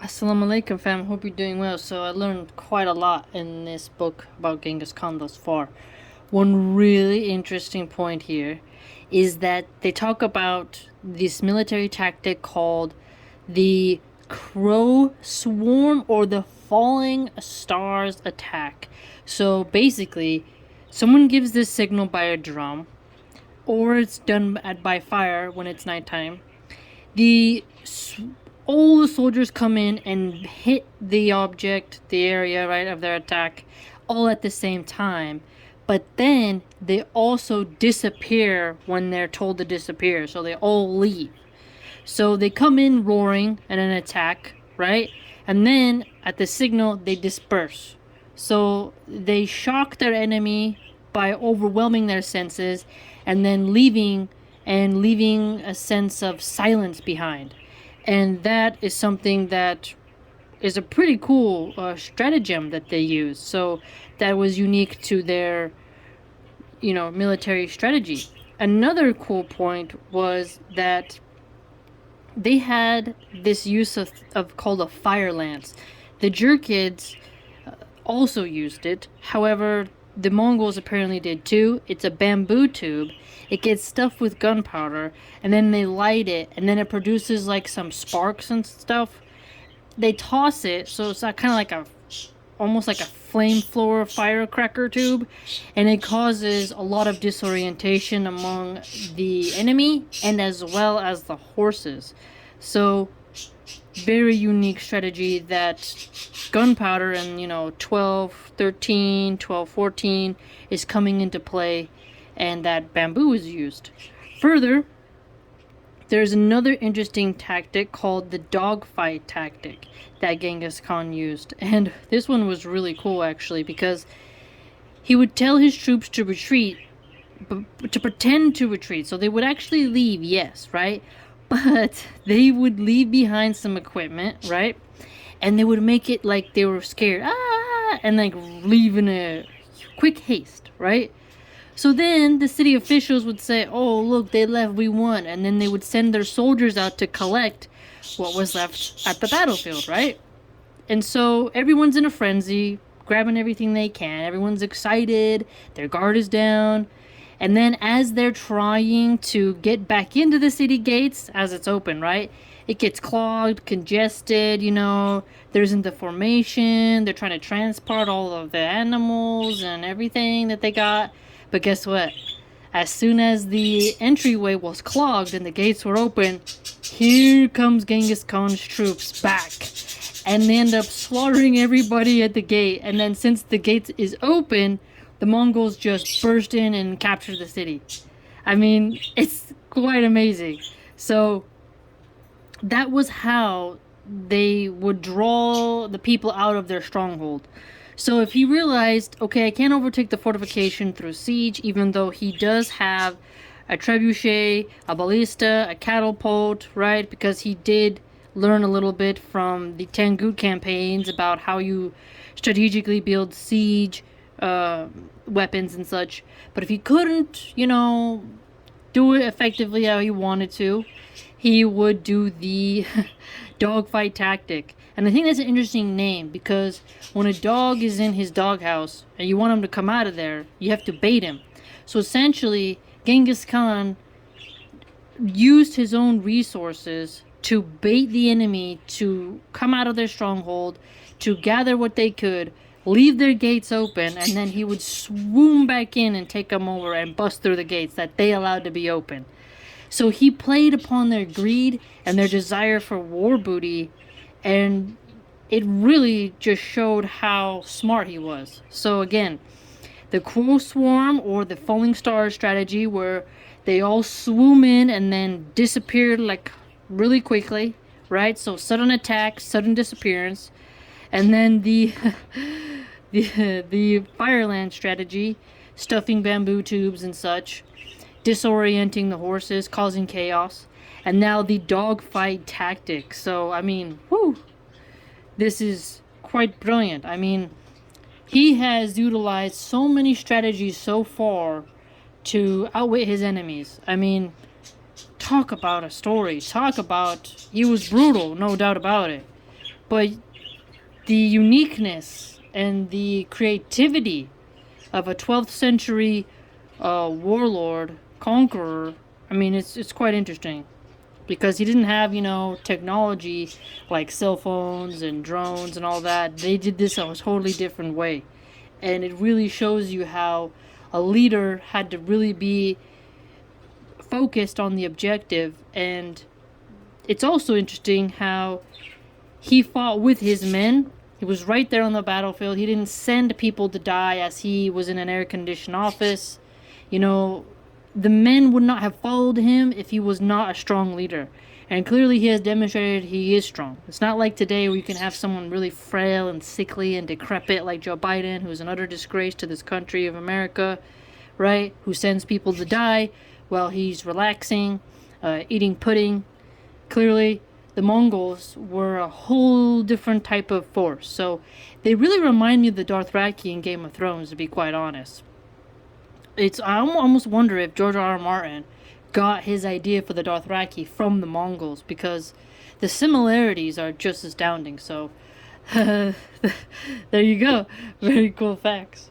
Assalamu alaikum fam, hope you're doing well. So I learned quite a lot in this book about Genghis Khan thus far. One really interesting point here is that they talk about this military tactic called the Crow Swarm or the Falling Stars Attack. So basically, someone gives this signal by a drum, or it's done by fire when it's nighttime. The all the soldiers come in and hit the object, the area, right, of their attack, all at the same time. But then they also disappear when they're told to disappear, so they all leave. So they come in roaring and an attack, right? And then at the signal, they disperse. So they shock their enemy by overwhelming their senses and then leaving a sense of silence behind. And that is something that is a pretty cool stratagem that they use. So that was unique to their, military strategy. Another cool point was that they had this use of called a fire lance. The Jerkids also used it. However, the Mongols apparently did too. It's a bamboo tube. It gets stuffed with gunpowder, and then they light it, and then it produces like some sparks and stuff. They toss it, so it's kind of like almost like a flamethrower firecracker tube, and it causes a lot of disorientation among the enemy and as well as the horses. So very unique strategy that gunpowder and 12 13 12 14 is coming into play, and that bamboo is used. Further, there's another interesting tactic called the dogfight tactic that Genghis Khan used. And this one was really cool actually, because he would tell his troops to retreat, to pretend to retreat. So they would actually leave, yes, right? But they would leave behind some equipment, right? And they would make it like they were scared, and like leave in a quick haste, right? So then the city officials would say, oh, look, they left, we won. And then they would send their soldiers out to collect what was left at the battlefield, right? And so everyone's in a frenzy, grabbing everything they can. Everyone's excited, their guard is down. And then as they're trying to get back into the city gates, as it's open, right? It gets clogged, congested, there isn't the formation. They're trying to transport all of the animals and everything that they got. But guess what? As soon as the entryway was clogged and the gates were open, here comes Genghis Khan's troops back. And they end up slaughtering everybody at the gate. And then since the gate is open, the Mongols just burst in and capture the city. I mean, it's quite amazing. So that was how they would draw the people out of their stronghold. So if he realized, okay, I can't overtake the fortification through siege, even though he does have a trebuchet, a ballista, a catapult, right? Because he did learn a little bit from the Tangut campaigns about how you strategically build siege weapons and such. But if he couldn't, do it effectively how he wanted to, he would do the dogfight tactic. And I think that's an interesting name, because when a dog is in his doghouse and you want him to come out of there, you have to bait him. So essentially, Genghis Khan used his own resources to bait the enemy to come out of their stronghold, to gather what they could, leave their gates open, and then he would swoon back in and take them over and bust through the gates that they allowed to be open. So he played upon their greed and their desire for war booty, and it really just showed how smart he was. So again, the Crow Swarm or the Falling Star strategy, where they all swoon in and then disappear like really quickly, right? So sudden attack, sudden disappearance. And then the the fireland strategy, stuffing bamboo tubes and such, disorienting the horses, causing chaos. And now the dogfight tactic. So I mean, this is quite brilliant. I mean, he has utilized so many strategies so far to outwit his enemies. I mean, talk about a story. Talk about, he was brutal, no doubt about it. but the uniqueness and the creativity of a 12th century warlord, conqueror, I mean, it's quite interesting. Because he didn't have, technology like cell phones and drones and all that. They did this a totally different way. And it really shows you how a leader had to really be focused on the objective. And it's also interesting how he fought with his men. He was right there on the battlefield. He didn't send people to die as he was in an air-conditioned office. The men would not have followed him if he was not a strong leader. And clearly he has demonstrated he is strong. It's not like today where you can have someone really frail and sickly and decrepit like Joe Biden, who's an utter disgrace to this country of America, right? Who sends people to die while he's relaxing, eating pudding. Clearly, the Mongols were a whole different type of force. So they really remind me of the Dothraki in Game of Thrones, to be quite honest. I almost wonder if George R. R. Martin got his idea for the Dothraki from the Mongols, because the similarities are just astounding. So there you go. Very cool facts.